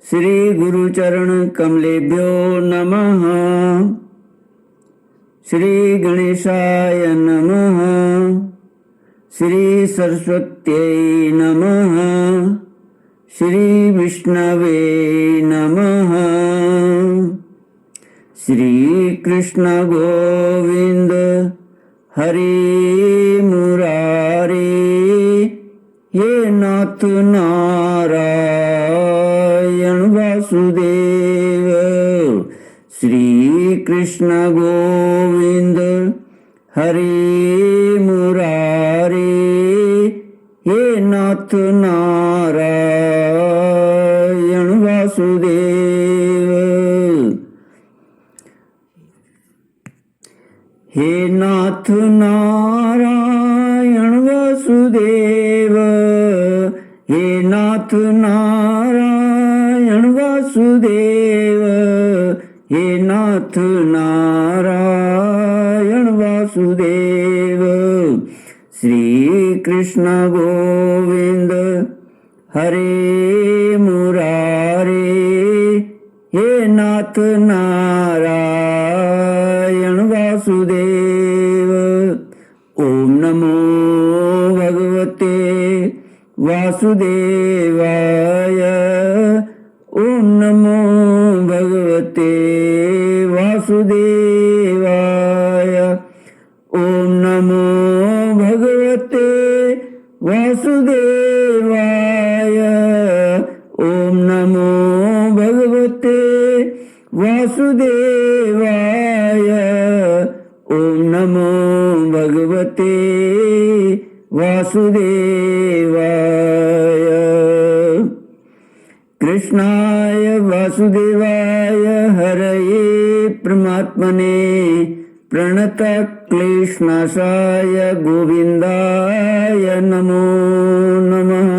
श्री गुरुचरण कमलेभ्यो नमः। श्री गणेशाय नमः। श्री सरस्वत्यै नमः। श्री विष्णवे नमः। श्री कृष्ण गोविंद हरे मुरारे, हे नाथ नारायण वासुदेव। श्री कृष्ण गोविंद हरे मुरारे, हे नाथ नारायण वासुदेव। हे नाथ नारायण वासुदेव, हे नाथ नारायण वासुदेव, हे नाथ नारायण वासुदेव। श्री कृष्ण गोविंद हरे मुरारे, हे नाथ नारायण वासुदेव। ओम नमो भगवते वासुदेवाय। ओम नमो भगवते वासुदेवाय। ओम नमो भगवते वासुदेवाय। ओम नमो भगवते वासुदेवाय। ओम नमो भगवते वासुदेवाय। कृष्णाय वासुदेवाय हरये परमात्मने प्रणतक्लेशनाशाय गोविन्दाय नमो नमः।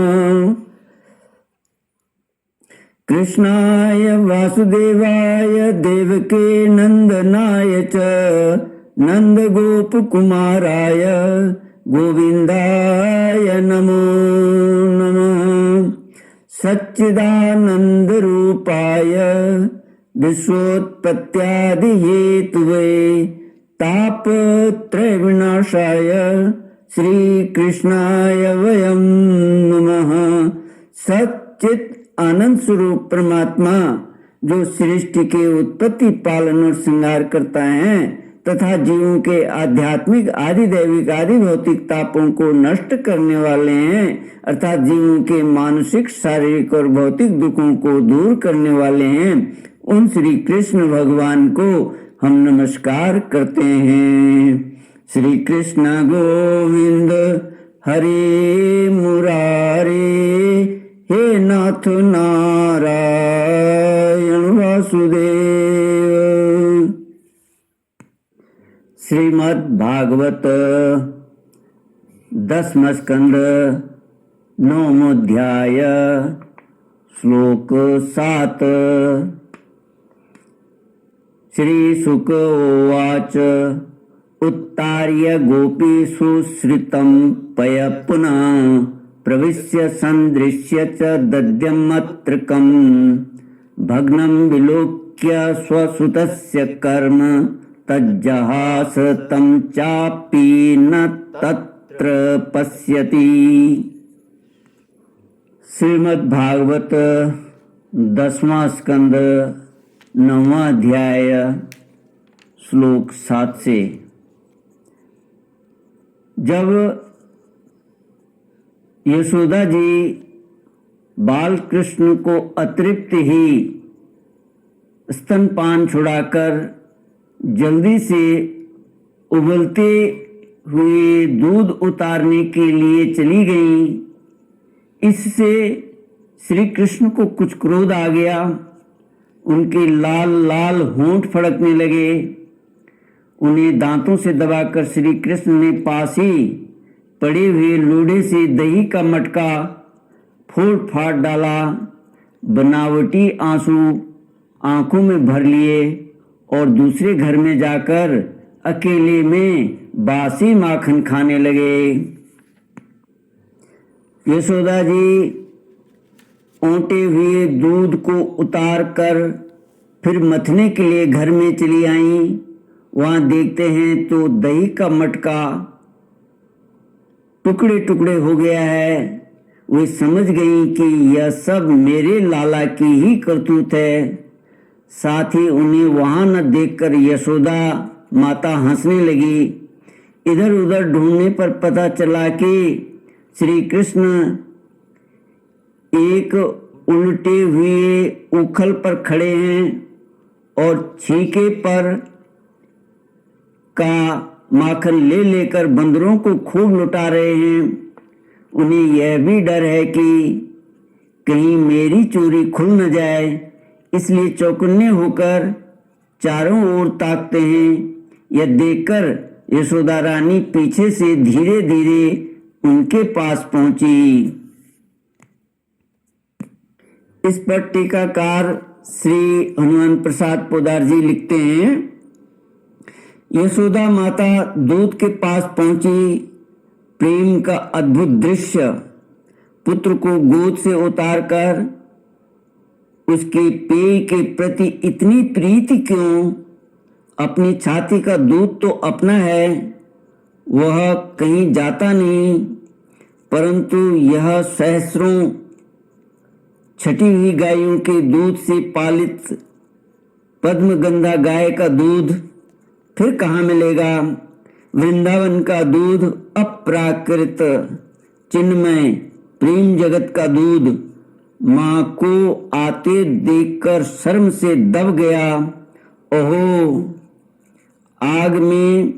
कृष्णाय वासुदेवाय देवके नंदनाय च नंदगोपकुमाराय गोविन्दाय नमो नमः। सच्चिदानंद रूपाय विश्वोत्पत्त्यादिहेतुवे तापत्रय विनाशाय श्री कृष्णाय वयं नमः। सच्चित आनंद स्वरूप परमात्मा जो सृष्टि के उत्पत्ति पालन और श्रृंगार करता है तथा जीवों के आध्यात्मिक आदि दैविक आदि भौतिक तापों को नष्ट करने वाले हैं, अर्थात जीवों के मानसिक शारीरिक और भौतिक दुखों को दूर करने वाले हैं, उन श्री कृष्ण भगवान को हम नमस्कार करते हैं। श्री कृष्ण गोविंद हरे मुरारे, हे नाथ नारायण वासुदेव। श्रीमद् भागवत 10वां स्कंद 9वां अध्याय श्लोक 7। श्री शुक उवाच उत्तार्य गोपीषु श्रितं पय पुनः प्रविश्य सन्दृश्य च दद्यमत्रकं भग्नं विलोक्य स्वसुतस्य कर्म तज्जहास तं चापि न तत्र पश्यति। श्रीमद् भागवत 10वां स्कंद 9वां अध्याय श्लोक 7 से। जब यशोदा जी बाल कृष्ण को अतृप्त ही स्तनपान छुड़ाकर जल्दी से उबलते हुए दूध उतारने के लिए चली गईं, इससे श्री कृष्ण को कुछ क्रोध आ गया। उनके लाल लाल होंठ फड़कने लगे। उन्हें दांतों से दबाकर श्री कृष्ण ने पास ही पड़े हुए लोढ़े से दही का मटका फोड़ फाड़ डाला। बनावटी आंसू आंखों में भर लिए और दूसरे घर में जाकर अकेले में बासी माखन खाने लगे। यशोदा जी औंटे हुए दूध को उतार कर फिर मथने के लिए घर में चली आईं। वहां देखते हैं तो दही का मटका टुकड़े टुकड़े हो गया है। वे समझ गई कि यह सब मेरे लाला की ही करतूत है। साथ ही उन्हें वहां न देखकर यशोदा माता हंसने लगी। इधर उधर ढूंढने पर पता चला कि श्री कृष्ण एक उल्टे हुए उखल पर खड़े हैं और छीके पर का माखन ले लेकर बंदरों को खूब लुटा रहे हैं। उन्हें यह भी डर है कि कहीं मेरी चोरी खुल न जाए, इसलिए चौकन्ने होकर चारों ओर ताकते हैं। यह देखकर यशोदा रानी पीछे से धीरे धीरे उनके पास पहुंची। इस पर टीकाकार श्री हनुमान प्रसाद पोदार जी लिखते हैं, यशोदा माता दूध के पास पहुंची। प्रेम का अद्भुत दृश्य। पुत्र को गोद से उतारकर उसके पेय के प्रति इतनी प्रीति क्यों? अपनी छाती का दूध तो अपना है, वह कहीं जाता नहीं, परंतु यह सहस्रों छटी हुई गायों के दूध से पालित पद्मगंधा गाय का दूध फिर कहाँ मिलेगा? वृंदावन का दूध अप्राकृत चिन्मय प्रेम जगत का दूध माँ को आते देखकर शर्म से दब गया। ओहो, आग में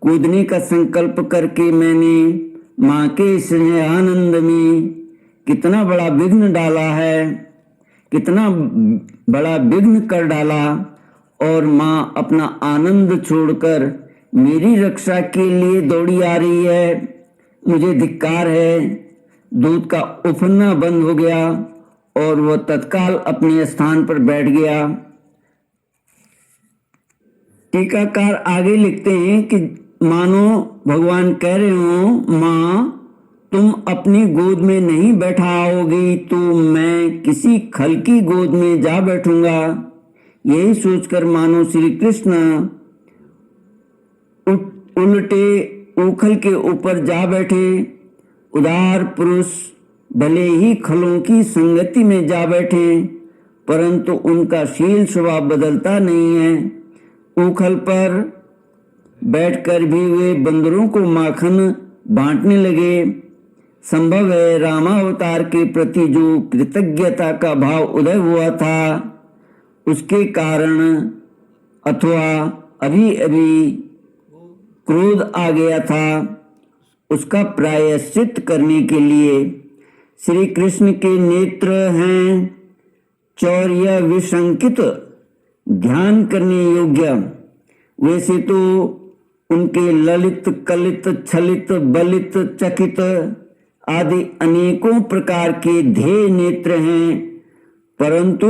कूदने का संकल्प करके मैंने माँ के स्नेहानंद में कितना बड़ा विघ्न डाला है, कितना बड़ा विघ्न कर डाला, और माँ अपना आनंद छोड़कर मेरी रक्षा के लिए दौड़ी आ रही है। मुझे धिक्कार है। दूध का उफनना बंद हो गया और वह तत्काल अपने स्थान पर बैठ गया। टीकाकार आगे लिखते हैं कि मानो भगवान कह रहे हो, माँ तुम अपनी गोद में नहीं बैठा आओगी तो मैं किसी खल की गोद में जा बैठूंगा। यही सोचकर मानो श्री कृष्ण उल्टे उखल के ऊपर जा बैठे। उदार पुरुष भले ही खलों की संगति में जा बैठे, परंतु उनका शील स्वभाव बदलता नहीं है। उखल पर बैठकर भी वे बंदरों को माखन बांटने लगे। संभव है रामावतार के प्रति जो कृतज्ञता का भाव उदय हुआ था उसके कारण, अथवा अभी अभी क्रोध आ गया था, उसका प्रायश्चित करने के लिए श्री कृष्ण के नेत्र हैं चौर्य विशंकित, ध्यान करने योग्य। वैसे तो उनके ललित कलित छलित बलित चकित आदि अनेकों प्रकार के ध्येय नेत्र हैं, परंतु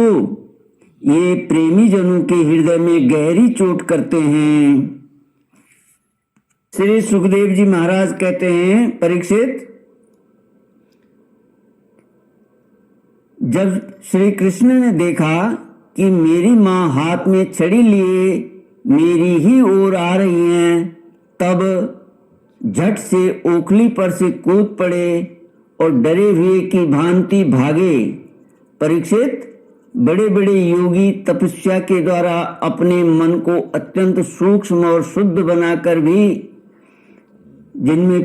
ये प्रेमी जनों के हृदय में गहरी चोट करते हैं। श्री सुखदेव जी महाराज कहते हैं, परीक्षित, जब श्री कृष्ण ने देखा कि मेरी माँ हाथ में छड़ी लिए मेरी ही ओर आ रही हैं, तब झट से ओखली पर से कूद पड़े और डरे हुए की भांति भागे। परीक्षित, बड़े बड़े योगी तपस्या के द्वारा अपने मन को अत्यंत सूक्ष्म और शुद्ध बनाकर भी जिनमें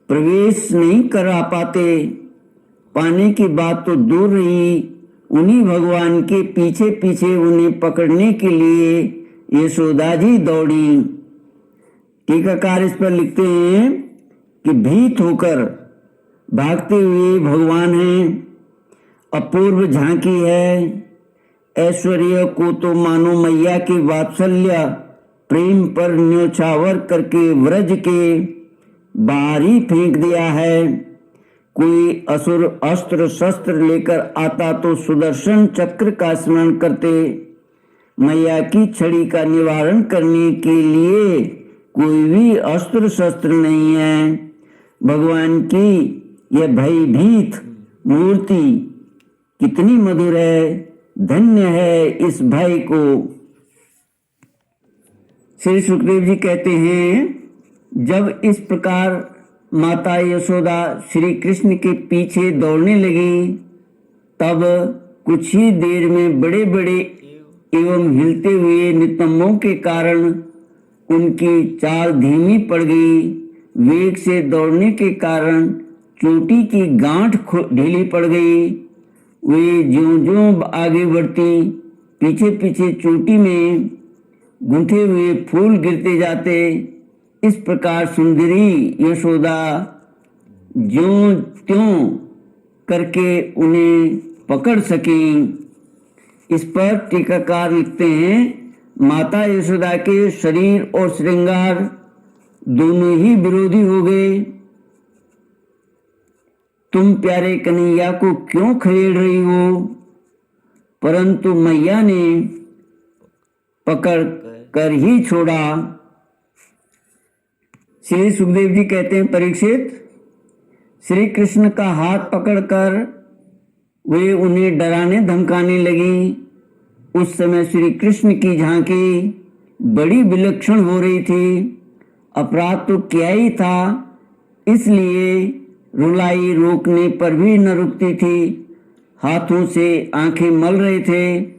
प्रवेश नहीं करा पाते, पाने की बात तो दूर रही, उन्हीं भगवान के पीछे पीछे उन्हें पकड़ने के लिए यशोदा जी दौड़ी। टीकाकार इस पर लिखते हैं कि भीत होकर भागते हुए भगवान हैं, अपूर्व झांकी है। ऐश्वर्य को तो मानो मैया के वात्सल्य प्रेम पर न्योछावर करके व्रज के बाहर ही फेंक दिया है। कोई असुर अस्त्र शस्त्र लेकर आता तो सुदर्शन चक्र का स्मरण करते। मैया की छड़ी का निवारण करने के लिए कोई भी अस्त्र शस्त्र नहीं है। भगवान की यह भयभीत मूर्ति कितनी मधुर है, धन्य है इस भय को। श्री सुखदेव जी कहते हैं, जब इस प्रकार माता यशोदा श्री कृष्ण के पीछे दौड़ने लगी, तब कुछ ही देर में बड़े बड़े एवं हिलते हुए नितंबों के कारण उनकी चाल धीमी पड़ गई। वेग से दौड़ने के कारण चोटी की गांठ ढीली पड़ गई। वे ज्यों-ज्यों आगे बढ़ती, पीछे पीछे चोटी में गूंथे हुए फूल गिरते जाते। इस प्रकार सुंदरी यशोदा ज्यों त्यों करके उन्हें पकड़ सकें। इस पर टीकाकार लिखते हैं, माता यशोदा के शरीर और श्रृंगार दोनों ही विरोधी हो गए। तुम प्यारे कन्हैया को क्यों खदेड़ रही हो? परंतु मैया ने पकड़ कर ही छोड़ा। श्री सुखदेव जी कहते हैं, परीक्षित, श्री कृष्ण का हाथ पकड़कर वे उन्हें डराने धमकाने लगी। उस समय श्री कृष्ण की झांकी बड़ी विलक्षण हो रही थी। अपराध तो क्या ही था, इसलिए रुलाई रोकने पर भी न रुकती थी। हाथों से आंखें मल रहे थे,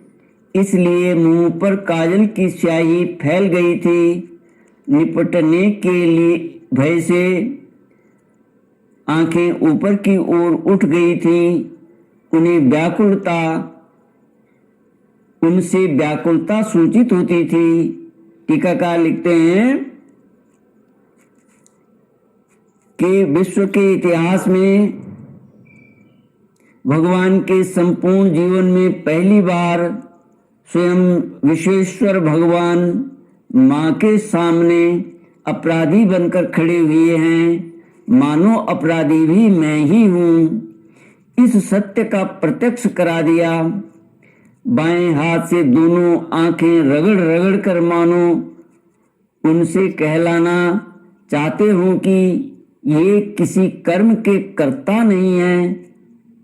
इसलिए मुंह पर काजल की स्याही फैल गई थी। निपटने के लिए भय से आंखें ऊपर की ओर उठ गई थी। उनसे व्याकुलता सूचित होती थी। टीकाकार लिखते हैं कि विश्व के इतिहास में भगवान के संपूर्ण जीवन में पहली बार स्वयं विश्वेश्वर भगवान मां के सामने अपराधी बनकर खड़े हुए हैं। मानो अपराधी भी मैं ही हूं। इस सत्य का प्रत्यक्ष करा दिया। बाएं हाथ से दोनों आंखें रगड़ रगड़ कर मानो उनसे कहलाना चाहते हो कि ये किसी कर्म के कर्ता नहीं है।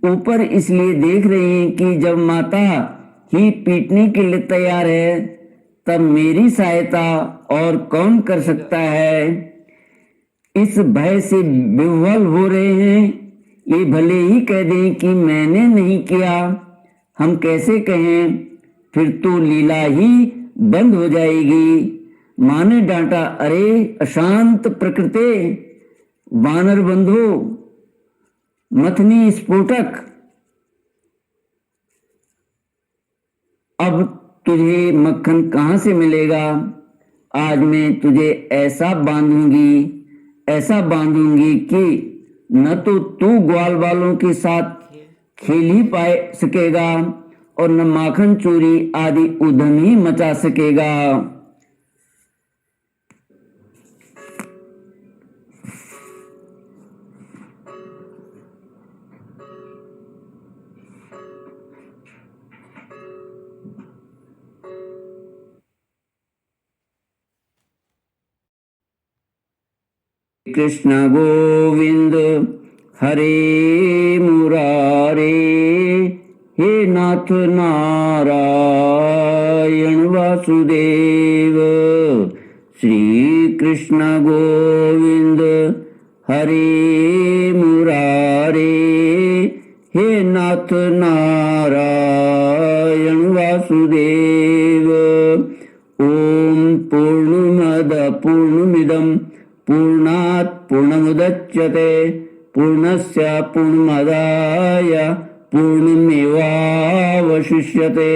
ऊपर इसलिए देख रहे हैं कि जब माता ही पीटने के लिए तैयार है, तब मेरी सहायता और कौन कर सकता है। इस भय से विह्वल हो रहे हैं। ये भले ही कह दें कि मैंने नहीं किया, हम कैसे कहें, फिर तो लीला ही बंद हो जाएगी। मां ने डांटा, अरे अशांत प्रकृति, वानर बंधु, मथनी स्फोटक, अब तुझे मक्खन कहां से मिलेगा। आज मैं तुझे ऐसा बांधूंगी कि न तो तू ग्वाल वालों के साथ खेल ही पाए सकेगा और न माखन चोरी आदि उधम ही मचा सकेगा। कृष्ण गोविंद हरे मुरारे, हे नाथ नारायण वासुदेव। श्री कृष्ण गोविंद हरे मुरारे, हे नाथ नारायण वासुदेव। ओम पूर्णमद पूर्णमिदं पूर्णात् पूर्णमुदच्यते पूर्णस्य पूर्णमादाय पूर्णमेवावशिष्यते।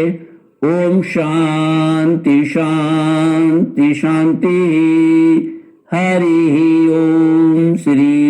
ओम शांति शांति शांति। हरि ओम। श्री